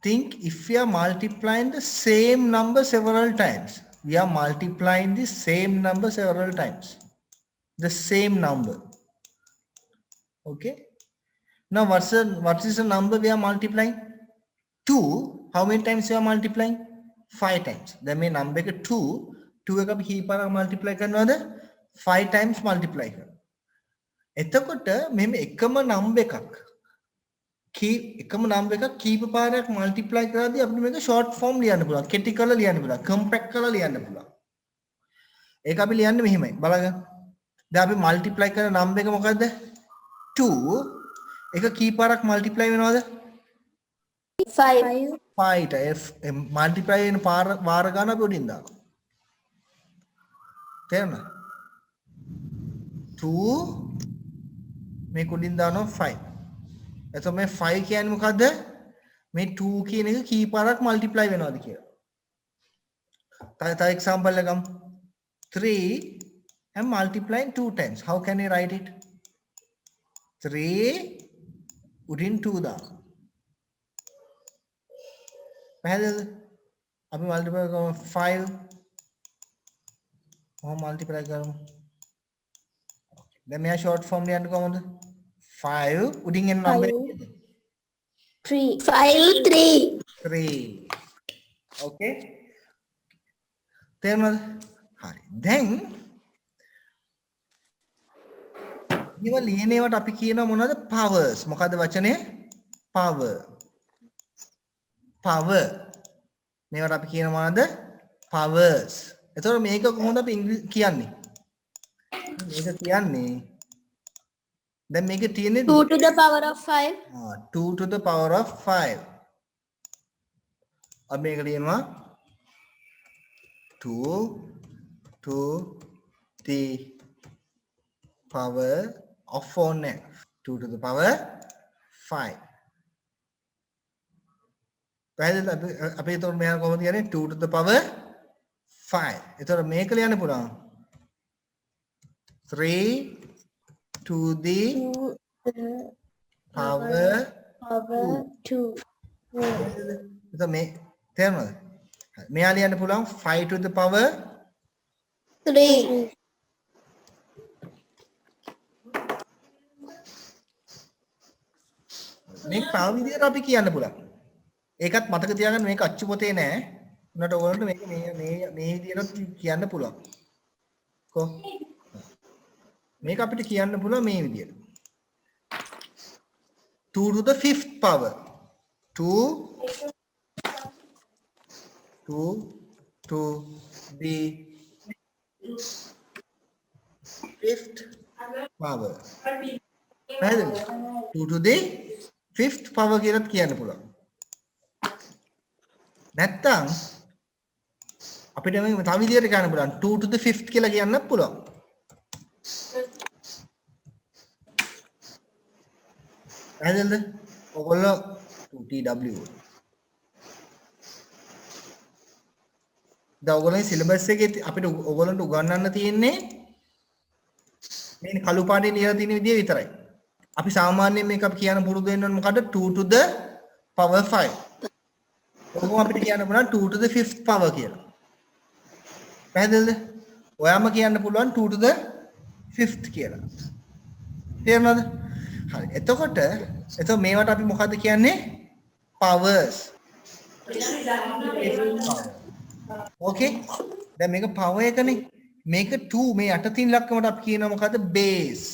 think if we are multiplying the same number several times, we are multiplying the same number several times, the same number. Okay. Now what is the number we are multiplying? 2. How many times we are multiplying? 5 times. Then මේ number එක 2 2 එක අපි කීපාරක් multiply කරනවද? 5 times multiply කරනවා. එතකොට මෙහෙම එකම number එකක් එකම number එකක් කීප පාරක් multiply කරද්දී අපිට මේක short form ලියන්න පුළුවන්. කෙටි කරලා ලියන්න පුළුවන්. compact කරලා ලියන්න පුළුවන්. ඒක අපි ලියන්නේ මෙහෙමයි. බලන්න. දැන් අපි multiply කරන number එක මොකද්ද? 2 එක කීපාරක් multiply වෙනවද? 5. 5ට multiply වෙන වාර ගන්න අපි උඩින් දානවා. තේරුණා? 2 මේ උඩින් දානවා 5. එතකොට මේ 5 කියන්නේ මොකද්ද? මේ 2 කියන එක කී පාරක් multiply වෙනවද කියලා. තව example එකක් ගමු. 3 and multiplying 2 times. How can we write it? 3 උඩින් 2 දානවා. පැහැදිලිද? අපි multiply කරමු 5. කොහොම multiply කරමු? දැන් මෙයා short form ලියන්න කොහොමද? 5 උඩින් එන number 3. 5, 3. 3. Okay. තේරුණාද? හරි. දැන් මේව ලියනේවට අපි කියනවා මොනවද? powers. මොකද්ද වචනේ? power. power. මේවට අපි කියනවා මොනවද? powers. එතකොට මේක කොහොමද අපි කියන්නේ? මේක කියන්නේ දැන් මේක තියෙන්නේ 2 to the power of 5. 2 to the power of 5. अब මේක ලියනවා 2 to the power of 4 නේ 2 to the power 5. පැහැදිලිද? අපි එතකොට මෙයා කොහොමද කියන්නේ 2 to the power 5. එතකොට මේක ලියන්න පුළුවන් 3 to the power 2. එතකොට මේ තේරුණාද? මෙයා ලියන්න පුළුවන් 5 to the power 3. මේක තව විදිහට අපි කියන්න පුළුවන්. ඒකත් මතක තියාගන්න මේක අච්චු පොතේ නෑ. උනට ඕනට මේක මේ විදිහට කියන්න පුළුවන්. කො මේක අපිට කියන්න පුළුවන් මේ විදිහට. 2 to the 5th power. 2 to the 5th power. පැහැදිලිද? 2 to the 5th power කියලාත් කියන්න පුළුවන්. නැත්තම් අපිට මේ තව විදිහට කියන්න පුළුවන් 2 to the 5th කියලා කියන්නත් පුළුවන්. පැහැදිලිද? ඔයගොල්ලෝ 2TW. දැන් ඔයගොල්ලෝ සිලබස් එකේ අපිට ඔයගොල්ලන්ට උගන්වන්න තියෙන්නේ මේ කළු පාටේ ලියලා තියෙන විදිය විතරයි. අපි සාමාන්‍යයෙන් මේක අපි කියන පුරුදු වෙන්න ඕනේ මොකද 2 to the power 5. ඔකම අපිට කියන්න පුළුවන් 2 to the 5th power කියලා. පැහැදිලිද? ඔයාම කියන්න පුළුවන් 2 to the 5th කියලා. තේරුණාද? හරි. එතකොට මේවට අපි මොකද්ද කියන්නේ? powers. ඕකේ. දැන් මේක power එකනේ. මේක 2 මේ යට තියෙන ලක්කමට අපි කියනවා මොකද්ද? base.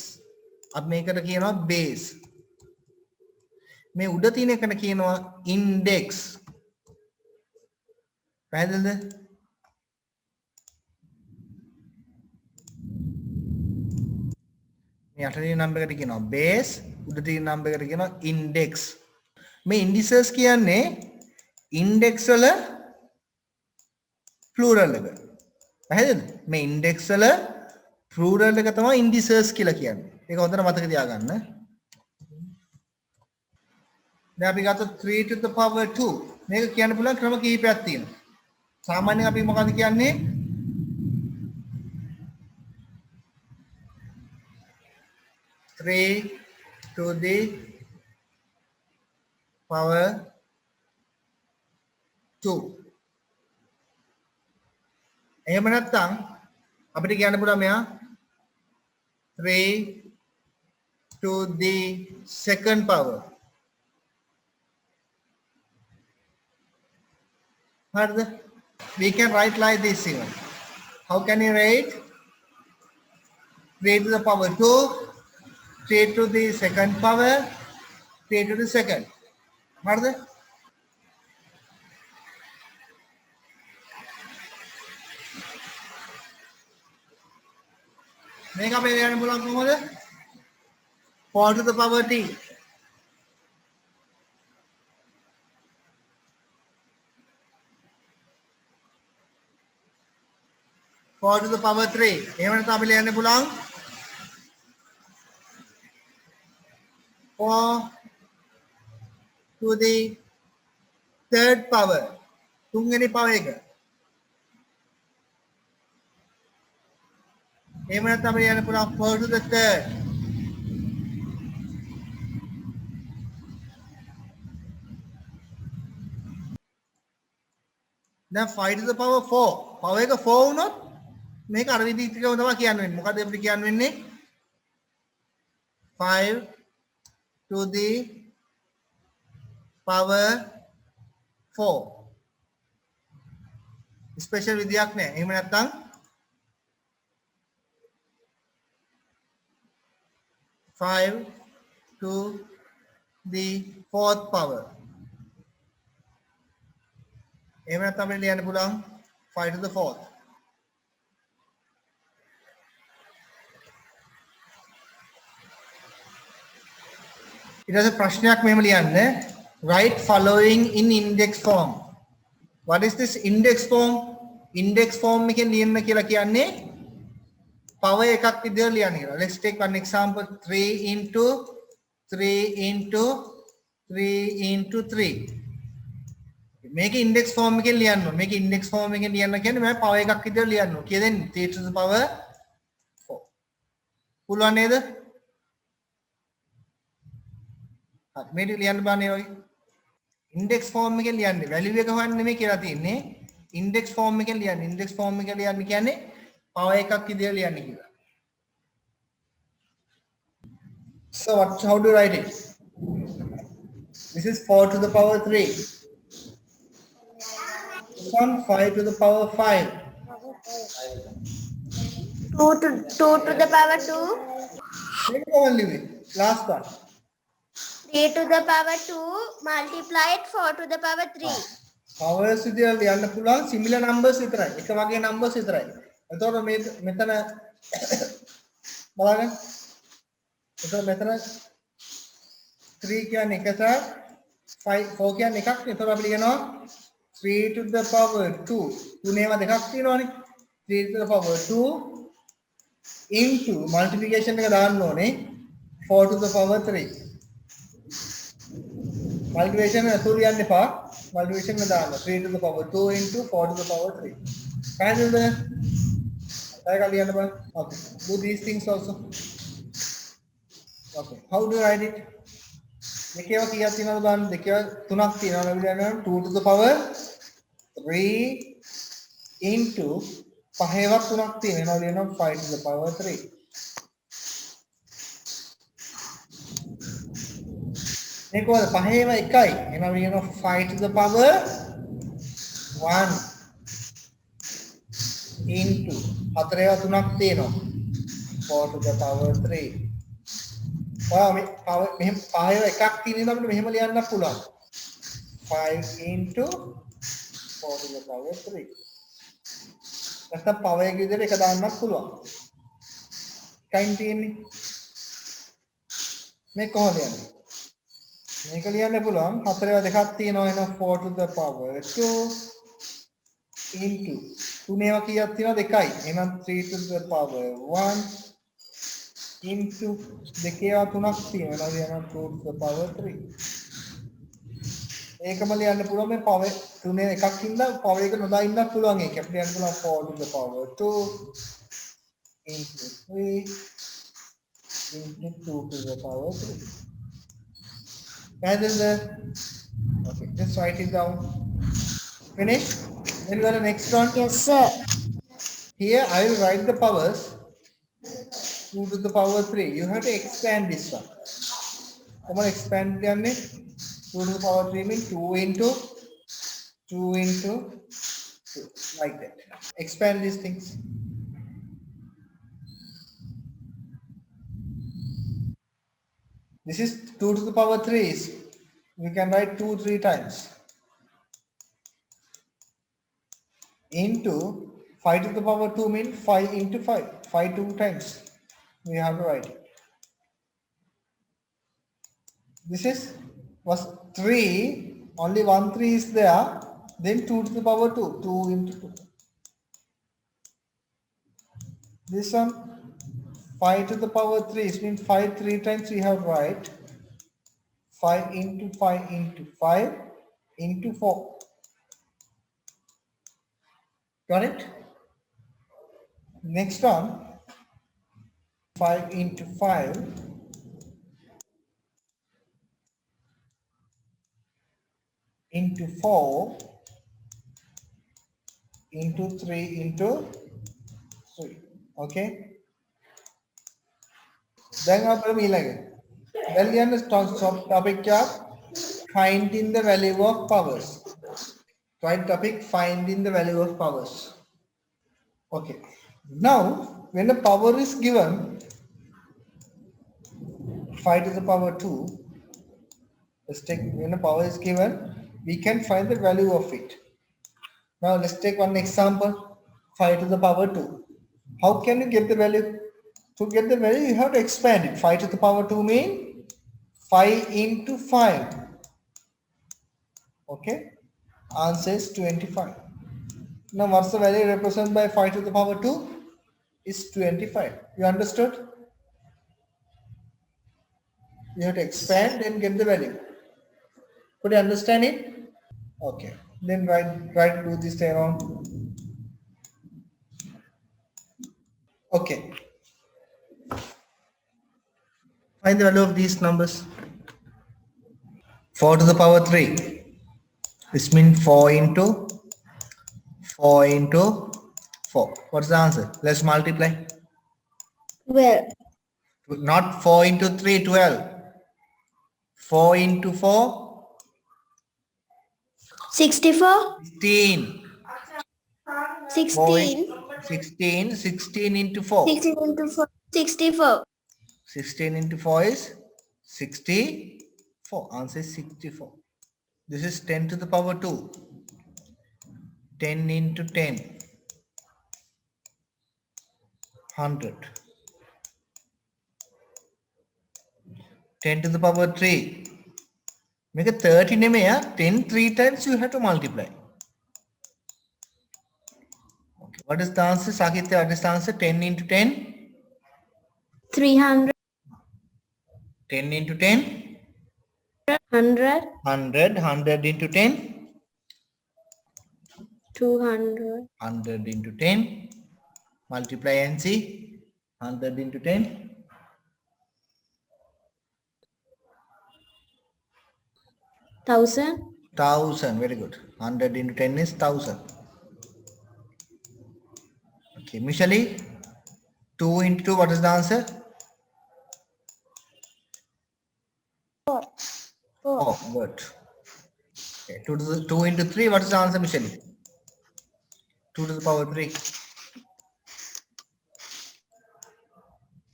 අපි මේකට කියනවා base. මේ උඩ තියෙන එකට කියනවා index. පැහැදිලිද? මේ යට තියෙන නම්බර් එකට කියනවා base, උඩ තියෙන නම්බර් එකට කියනවා index. මේ indices කියන්නේ index වල plural එක. පැහැදිලිද? මේ index වල plural එක තමයි indices කියලා කියන්නේ. ඒක හොඳට මතක තියාගන්න. දැන් අපි ගත්ත 3 to the power 2. මේක කියන්න පුළුවන් ක්‍රම කිහිපයක් තියෙනවා. සාමාන්‍යයෙන් අපි මොකද කියන්නේ? to the power 2. එහෙම නැත්නම් අපිට කියන්න පුළුවන් මෙයා 3 to the second power. හරිද? We can write like this even. How can you write? 3 to the power 2, 3 to the second power, 3 to the second. හරිද? මේක අපේ ලියන්න පුළුවන් කොහොමද? 4 to the power t. 4 to the power 3. එහෙම නැත්නම් අපි ලියන්න පුළුවන් 4 to the third power. තුන්වෙනි power එක. එහෙම නැත්නම් අපි ලියන්න පුළුවන් 4 to the third. දැන් 5 to the power 4. power එක 4 වුණොත් මේක අර විදිහටම තමයි කියන්න වෙන්නේ. මොකද අපිට කියන්න වෙන්නේ 5 to the power 4. ස්පෙෂල් විදියක් නෑ. එහෙම නැත්නම් 5 to the fourth power. එහෙම නැත්නම් අපිට ලියන්න පුළුවන් 5 to the fourth. ඊට පස්සේ ප්‍රශ්නයක් මෙහෙම ලියන්න. Write following in index form. What is this index form? Index form එකෙන් ලියන්න කියලා කියන්නේ power එකක් විදිහට ලියන්න කියලා. Let's take one example. 3 into 3 into 3 into 3. මේක index form එකෙන් ලියන්න ඕනේ. මේක index form එකෙන් ලියන්න කියන්නේ මම power එකක් විදිහට ලියන්න ඕනේ. කීයද දෙන්නේ? 3 to the power 4. පුළුවන් නේද? හරි. මේක ලියන්න බෑනේ වගේ. index form එකෙන් ලියන්නේ value එක හොයන්න නෙමෙයි කියලා තියෙන්නේ. index form එකෙන් ලියන්නේ. index form එකෙන් ලියන්නේ කියන්නේ power එකක් විදිහට ලියන්නේ කියලා. So how do you write it? This is 4 to the power 3. This one 5 to the power 5. 2 to the power 2. Take the one leave it. Last one. 3 to the power 2 multiplied 4 to the power 3. Powers විදියට ලියන්න පුළුවන් similar numbers විතරයි. එක වගේ numbers විතරයි. එතකොට මේ මෙතන බලන්න. එතකොට මෙතන 3 කියන්නේ එකක් 5 4 කියන්නේ එකක්. එතකොට අපි ලියනවා 3 to the power 2. තුනේම දෙකක් තියෙනවානේ. 3 to the power 2 into multiplication එක දාන්න ඕනේ 4 to the power 3. multiplication ඇතුළු යන්න එපා. multiplication එක දාන්න 3 to the power 2 into 4 to the power 3. පැහැදිලිද? ඒක ලියන්න බෑ. Okay. Do these things also. Okay. How do you write it? දෙකේව කීයක් තියෙනවද බලන්න. දෙකේව තුනක් තියෙනවා. අපි ලියනවා 2 to the power 3 into පහේවත් තුනක් තියෙනවා. ලියනවා 5 to the power 3. මේක වල පහේම එකයි. එහෙනම් ලියනවා 5 to the power 1 into හතරේව තුනක් තියෙනවා 4 to the power 3. ඔයා මේ power මෙහෙම පහේව එකක් තියෙන නිසා අපිට මෙහෙම ලියන්න පුළුවන් 5 into 4 to the power 3. නැත්නම් power එක විදිහට එක දාන්නත් පුළුවන්. එකයින් තියෙන්නේ. මේ කොහොමද යන්නේ? මේක ලියන්න පුළුවන් හතරේව දෙකක් තියෙනවා එහෙනම් 4 to the power 2 into තුනේව කීයක් තියෙනවද එකයි එහෙනම් 3 to the power 1 into දෙකේව තුනක් තියෙනවා එහෙනම් 2 to the power 3. ඒකම ලියන්න පුළුවන් මේ power තුනේ එකක් ඉඳලා power එක නොදා ඉන්නත් පුළුවන් ඒක අපිට ලියන්න පුළුවන් 4 to the power 2 into 3 into 2 to the power 3. And then okay, just write it down. Finish? Then go to the next one. Yes, sir. Here I will write the powers 2 to the power 3. You have to expand this one. Come on, expand the 2 to the power 3 means 2 into 2 into 2. Like that. Expand these things. This is 2 to the power 3. We can write 2 3 times. Into 5 to the power 2 means 5 into 5. 5 2 times. We have to write it. This is was 3. Only 1 3 is there. Then 2 to the power 2. 2 into 2. This one 5 to the power 3. It means 5 3 times we have to write. 5 into 5 into 5 into 4. Got it? Next one 5 into 5 into 4 into 3 into 3. Okay? Then after me like well, you understand topic finding the value of powers. Right topic finding the value of powers. Okay. Now when the power is given 5 to the power 2, let's take when the power is given, we can find the value of it. Now let's take one example 5 to the power 2. How can you get the value? To get the value, you have to expand it. 5 to the power 2 means 5 into 5. Okay. Answer is 25. Now what's the value represented by 5 to the power 2? Is 25. You understood? You have to expand and get the value. Could you understand it? Okay. Then write do this around. Okay. Find the value of these numbers. 4 to the power 3. This means 4 into 4 into 4. What's the answer? Let's multiply. Well, Not 4 into 3, 12. 4 into 4, 64, 16. 16, 16. 16 into 4. 16 into 4, 64. 16 into 4 is 64. Answer is 64. This is 10 to the power 2. 10 into 10. 100. 10 to the power 3. Make a 30 name. 10 3 times you have to multiply. Okay. What is the answer? Sakitya, what is the answer? 10 into 10? 300, 10 into 10? 100, 100. 100 into 10? 200, 100 into 10. Multiply and see. 100 into 10. 1000, 1000. Very good. 100 into 10 is 1000. Okay. Mishali, 2 into 2. What is the answer? 4. 4. Good. Okay. 2 into 3. What is the answer, Mishali? 2 to the power 3.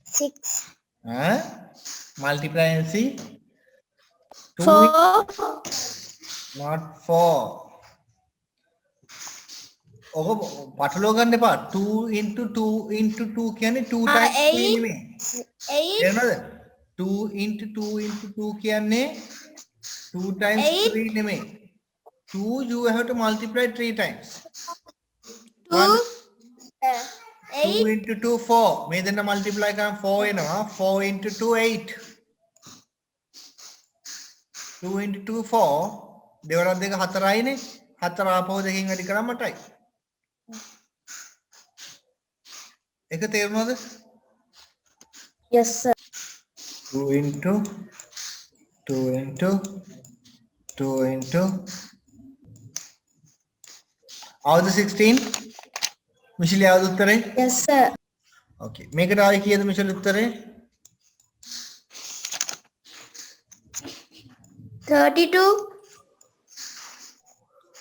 6. Multiply and see. 2 4. not 4. Oh, පටලවා ගන්න එපා. 2 into 2 into 2 කියන්නේ 2 times 3 8. නෙමෙයි. 8. තේරුණාද? 2 into 2 into 2 කියන්නේ 2 times 8. 3 නෙමෙයි. 2 you have to multiply 3 times. 2. 2 8. into 2 4. මේ දෙන්න multiply කරාම 4 එනවා. 4 into 2 8. 2 into 2 4. දෙවරක් දෙක 4යිනේ. 4 ආපහු දෙකෙන් වැඩි කරාම 8යි. එක තේරුණාද? Yes, sir. 2 into 2 into 2 into අවුරුදු 16 මිෂලි අවුරුදු උත්තරේ Yes, sir. ඕකේ මේකට ආයේ කීයද මිෂලි උත්තරේ 32.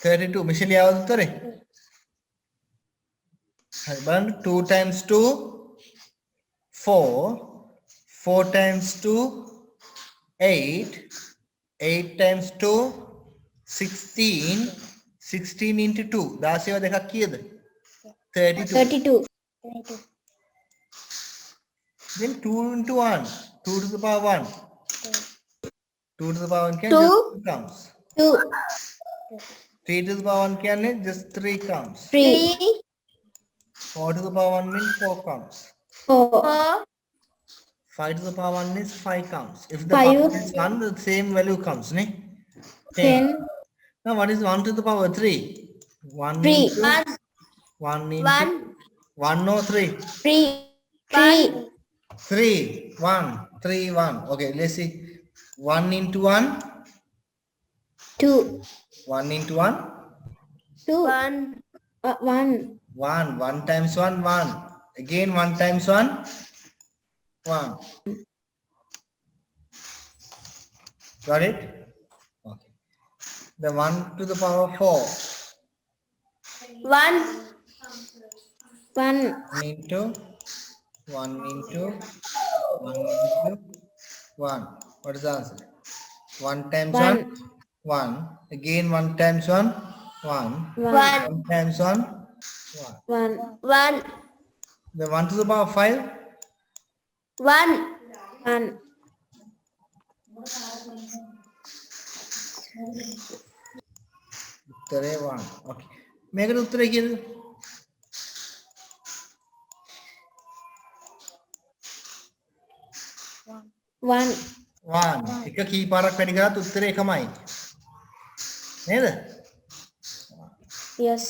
32 මිෂලි අවුරුදු උත්තරේ හරි බලන්න 2 times 2 4 4 times 2 8 8 times 2 16 16 into 2 16 දෙකක් කීයද 32 32. then 2 into 1 2 to the power 1 2 to the power 1 can Two. just 2 comes 2. 3 to the power 1 can just 3 comes 3. 4 to the power 1 means 4 comes 4. 5 to the power 1 is 5 comes if the Five. power is 1 the same value comes ne? 10. Now what is 1 to the power 3 1 3. into 1 into 1 or 3 3. 3. 3 1 3 1 okay let's see 1 into 1 2. 1 into 1 2. 1. 1. 1 1 times 1 1 again 1 times 1 1 got it okay the 1 to the power 4 1. 1. into 1 into 1 into 1 what is the answer 1 times 1 1 again 1 times 1 1 1. 1 times 1 1 1. 1. the 1 to the power 5 1. 1. උත්තරේ 1 okay මේකට උත්තරේ කීයද 1. 1 එක කී පාරක් වැඩි කරත් උත්තරේ එකමයි නේද Yes.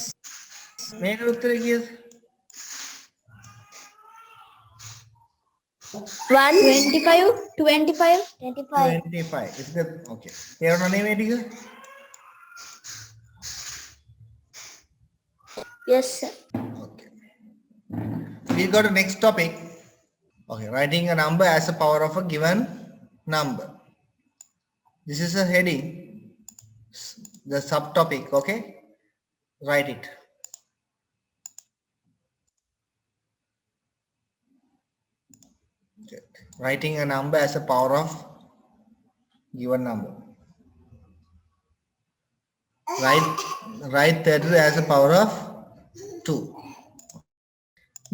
මේකට උත්තරේ කීයද 1. 25. 25. 25. 25 is the okay තේරුණා නේ මේ ටික Yes, sir. okay we go to next topic okay writing a number as a power of a given number this is a heading the subtopic okay write it okay. Writing a number as a power of given number write 32 as a power of 2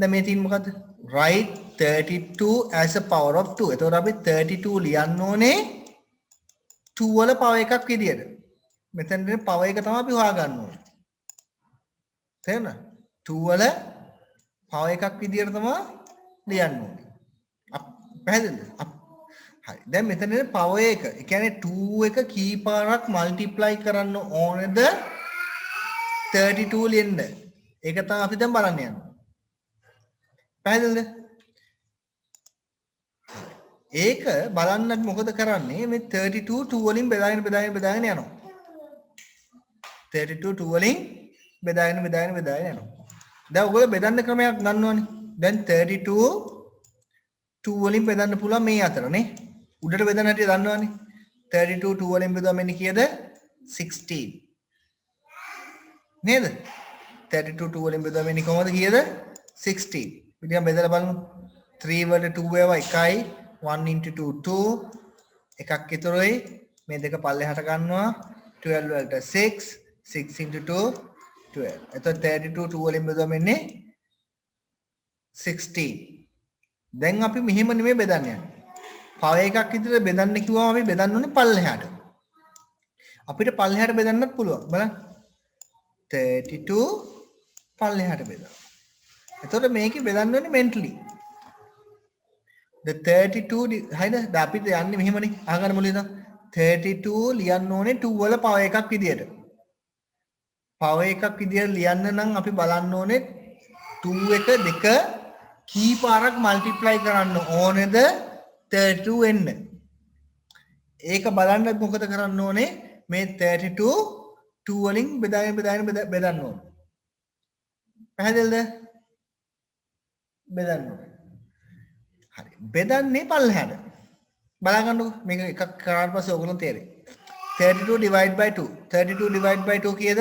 දැන් මේ තියෙන්නේ මොකද්ද write 32 as a power of 2 එතකොට අපි 32 ලියන්න ඕනේ 2 වල power එකක් විදියට මෙතන දෙන power එක තමයි අපි හොයාගන්න ඕනේ තේරුණා 2 වල power එකක් විදියට තමයි ලියන්න ඕනේ පැහැදිලිද හරි දැන් මෙතන දෙන power එක ඒ කියන්නේ 2 එක කී පාරක් multiply කරන්න ඕනේද 32 ලියන්න ඒක තමයි අපි දැන් බලන්න යන්නේ පැහැදිලිද ඒක බලන්න මොකද කරන්නේ මේ 32 2 වලින් බෙදාගෙන යනවා 32 2 වලින් බෙදාගෙන යනවා දැන් ඔයගොල්ලෝ බෙදන්න ක්‍රමයක් ගන්නවනේ දැන් 32 2 වලින් බෙදන්න පුළුවන් මේ අතරනේ උඩට බෙදන්න හැටි දන්නවනේ 32 2 වලින් බෙදුවා මෙන්න කීයද 16 නේද 32 2 වලින් බෙදුවා මෙන්න කොහොමද කීයද 16 විදිහට බෙදලා බලමු 3 වලට 2 ඒවා 1යි 1 into 2 2 එකක් ඉතුරුයි මේ දෙක පල්ලෙහාට ගන්නවා 12 වලට 6 6 into 2 12 එතකොට 32 2 වලින් බෙදුවා මෙන්නේ 16 දැන් අපි මෙහෙම නෙමෙයි බෙදන්න යන්නේ පව එකක් විතර බෙදන්න කිව්වම අපි බෙදන්න ඕනේ පල්ලෙහාට අපිට පල්ලෙහාට බෙදන්නත් පුළුවන් බලන්න 32 පල්ලෙහාට බෙදන්න එතකොට මේකේ බෙදන්න ඕනේ mentally the 32 හරිද දැන් අපිට යන්නේ මෙහෙමනේ අහගන්න මුලින්ම 32 ලියන්න ඕනේ 2 වල පව එකක් විදියට පව එකක් විදියට ලියන්න නම් අපි බලන්න ඕනේ 2 එක දෙක කී පාරක් multiply කරන්න ඕනේද 32 එන්න ඒක බලන්න මොකද කරන්න ඕනේ මේ 32 2 වලින් බෙදාගෙන බෙදන්න ඕනේ පැහැදිලිද? බෙදන්න ඕනේ. හරි. බෙදන්නේ පල්ලෙහාට. බලගන්නකො මේක එකක් කරාට පස්සේ ඔයගොල්ලෝ තේරෙයි. 32 divide by 2. 32 divide by 2 කීයද?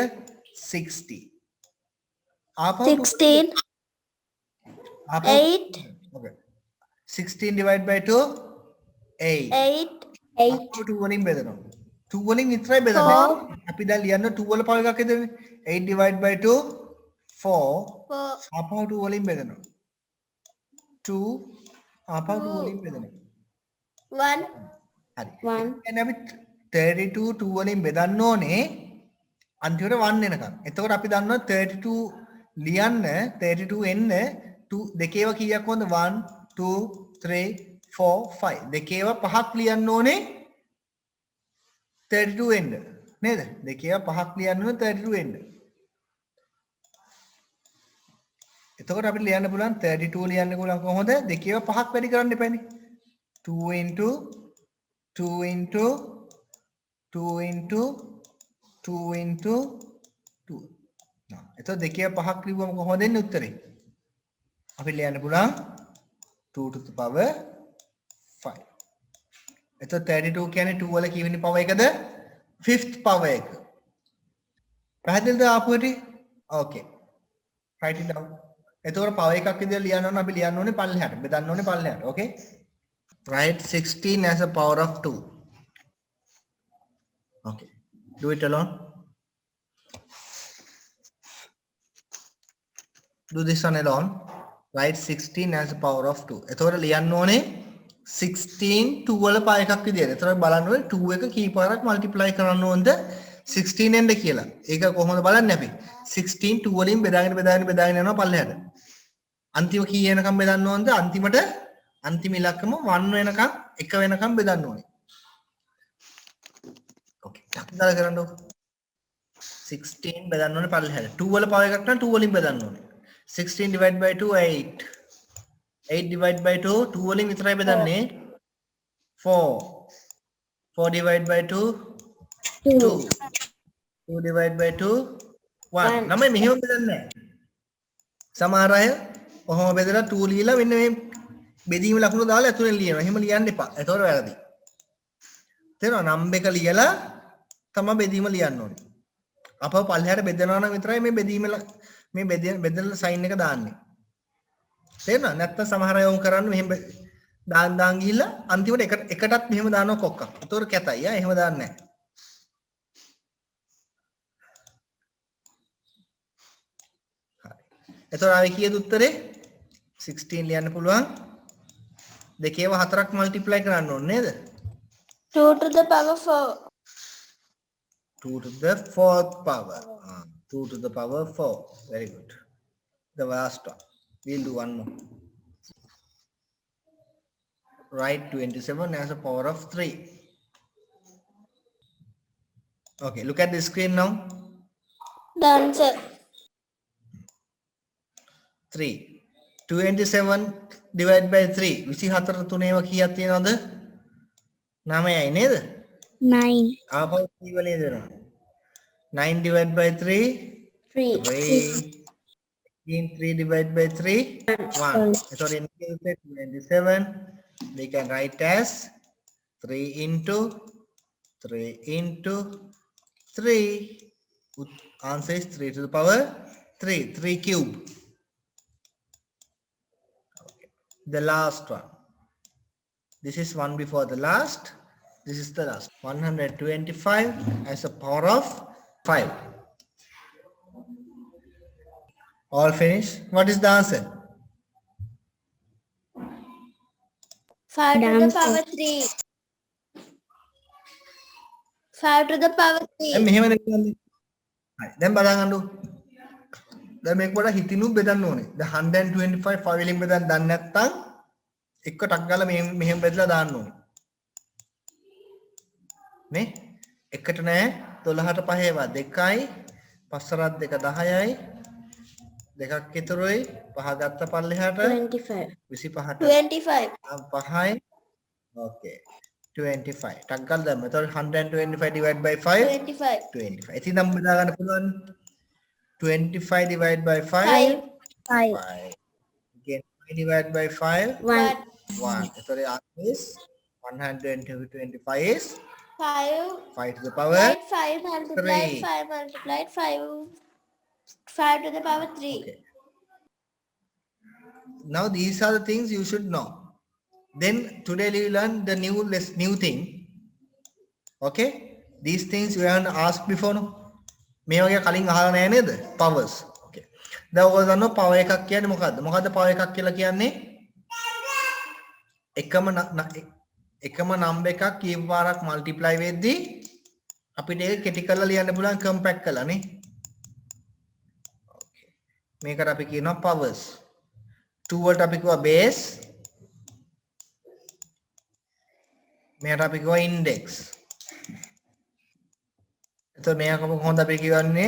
60. ආපහු 16, ආපහු 8, okay. 16 divide by 2 8. 8, ආපහු 2 වලින් බෙදනවා. 2 වලින් විතරයි බෙදන්නේ. අපි දැන් ලියන්න 2 වල පව එකක් එදෙන්නේ. 8 divide by 2 4. 4, ආපහු 2 වලින් බෙදනවා. 2 ආපහු 2 වලින් බෙදනවා. 1, හරි. 1, කියන්නේ අපි 32 2 වලින් බෙදන්න ඕනේ අන්තිමට 1 එනකම්. එතකොට අපි දන්නවා 32 ලියන්න 32 එන්න 2 දෙකේව කීයක් වොන්ද 1 2 3 4 5 දෙකේව පහක් ලියන්න ඕනේ 32 එන්න නේද? දෙකේව පහක් ලියන්න ඕනේ 32 එන්න. එතකොට අපිට ලියන්න පුළුවන් 32 ලියන්න පුළුවන් කොහොමද? දෙකේව පහක් වැඩි කරන්න එපානේ. 2 into 2 into 2 into 2 into 2. එතකොට දෙකේ පහක් ලිව්වම කොහොමද එන්නේ උත්තරේ? අපි ලියන්න පුළුවන් 2 to the power 5. එතකොට 32 කියන්නේ 2 වල කීවෙනි පව එකද? 5th power එක. පැහැදිලිද ආපු හැටි? Okay. Write it down. එතකොට පව එකක් විදිහට ලියන්න ඕන අපි ලියන්න ඕනේ පල්ලෙහාට. බෙදන්න ඕනේ පල්ලෙහාට. Okay? Write 16 as a power of 2. Okay. Do it alone. Do this one alone. Write 16 as a power of 2. එතකොට ලියන්න ඕනේ 16 2 වල පහ එකක් විදියට. එතකොට බලන්න ඕනේ 2 එක කී පාරක් multiply කරන්න ඕනද 16 එන්න කියලා. ඒක කොහොමද බලන්නේ අපි? 16 2 වලින් බෙදාගෙන යනවා පල්ලෙහාට. අන්තිම කී එනකම් බෙදන්න ඕනද? අන්තිම ඉලක්කම 1 වෙනකම් 1 වෙනකම් බෙදන්න ඕනේ. Okay. ටක් කරන්න ඕනේ. 16 බෙදන්න ඕනේ පල්ලෙහාට. 2 වල පව එකක් නම් 2 වලින් බෙදන්න ඕනේ. 16 divided by 2 8. 8 divided by 2 2 වලින් විතරයි බෙදන්නේ. 4. 4 divided by 2 2. 2 divided by 2 1. ළමයි මෙහෙම බෙදන්නේ නැහැ. සමහර අය කොහොම බෙදලා 2 ලියලා මෙන්න මේ බෙදීම ලකුණු දාලා ඇතුලෙන් ලියනවා. එහෙම ලියන්න එපා. ඒතකොට වැරදි. තේරෙනවද? නම් එක ලියලා තමයි බෙදීම ලියන්න ඕනේ. අපව පල්ලෙහාට බෙදනවා නම් විතරයි මේ බෙදීම මේ බෙදලා සයින් එක දාන්නේ. තේරෙනවද? නැත්නම් සමහර අය වුන් කරන්නේ මෙහෙම දාන් ගිහිල්ලා අන්තිමට එකටත් මෙහෙම දානවා කොක්කක්. ඒතකොට කැතයි. එහෙම දාන්නේ නැහැ. හරි. එතකොට ආවේ කීයද උත්තරේ? 16 ලියන්න පුළුවන්. දෙකේව හතරක් මල්ටිප්ලයි කරන්න ඕනේ නේද? 2 to the power 4. 2 to the 4th power. 2 to the power 4. Very good. The last one. We'll do one more. Write 27 as a power of 3. Okay, look at the screen now. Done, sir. 3. 27 divided by 3. 24 තුනේම කීයක් තියෙනවද? 9යි නේද? 9, ආපහු 3 වලින් දෙනවා. 9 divided by 3 3, 3. 3 divided by 3 1. So in case 27 we can write as 3 into 3 into 3. Answer is 3 to the power 3. 3 cube. Okay. The last one. This is one before the last. This is the last. 125 as a power of 5. All finished? What is the answer? 5 to the power 3. 5 to the power 3. දැන් මෙහෙම දෙන්නේ. හරි. දැන් බලන්න. දැන් මේක පොඩ්ඩක් හිතිනුත් බෙදන්න ඕනේ. දැන් 125 5 වලින් බෙදන්න දන්නේ නැත්නම් එක ටක් ගාලා මෙහෙම බෙදලා දාන්න ඕනේ. නේ? එකට නෑ 12ට 5 ඒවා 2යි 5 2 10යි දෙකක් ඉතුරුයි 5 ගත්ත පල්ලෙහාට 25. 25ට 25. 5යි ඕකේ 25 ටක් ගාලා දැම්ම. එතකොට 125 divided by 5 25. 25. ඉතින් නම් බෙදා ගන්න පුළුවන් 25 divided by 5 5. 5. 5. Again, 5 divided by 5. 1. 1. So the answer is 125 is 5. 5 to the power Right, 5 multiplied 3. 5 multiplied 5. 5 to the power 3. Okay. Now these are the things you should know. Then today we learn the new thing. Okay? These things you haven't asked before. No? මේ වගේ කලින් අහලා නැහැ නේද? Powers. Okay. දැන් ඔයගොල්ලෝ දන්නවා power එකක් කියන්නේ මොකද්ද? මොකද්ද power එකක් කියලා කියන්නේ? එකම number එකක් කීප වාරක් multiply වෙද්දී අපිට ඒක කෙටි කරලා ලියන්න පුළුවන් compact කරලා නේ. Okay. මේකට අපි කියනවා powers. 2 වලට අපි කියනවා base. මේකට අපි කියනවා index. එතකොට මේක කොහොමද අපි කියවන්නේ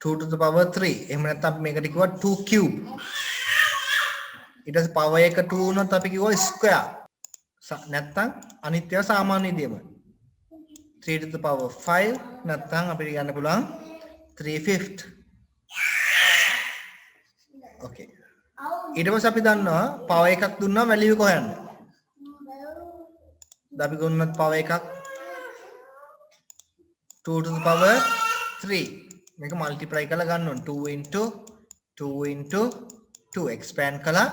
2 to the power 3. එහෙම නැත්නම් අපි මේකට කිව්වා 2 cube. ඊට පස්සේ power එක 2 වුණොත් අපි කිව්වා square. නැත්නම් අනිත් ඒවා සාමාන්‍ය විදියම 3 to the power 5 නැත්නම් අපිට කියන්න පුළුවන් 3/5. Okay. ඊට පස්සේ අපි දන්නවා power එකක් දුන්නා value එක හොයන්න. දැන් අපි ගොන්නත් power එකක් 2 to the power 3. මේක multiply කරලා ගන්න ඕන 2 into 2 into 2 expand කළා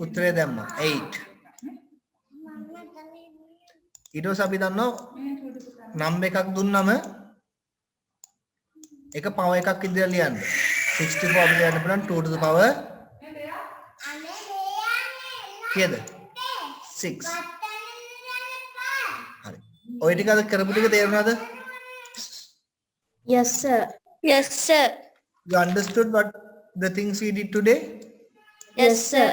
උත්තරය දැම්මා 8. ඊට පස්සේ අපි දන්නවා number එකක් දුන්නම ඒක power එකක් විදිහට ලියන්න 64 අපිට ලියන්න පුළුවන් 2 to the power කීයද 6. හරි. ඔය ටික අද කරපු ටික තේරුණාද? Yes, sir. Yes, sir. You understood what the things we did today? Yes, sir.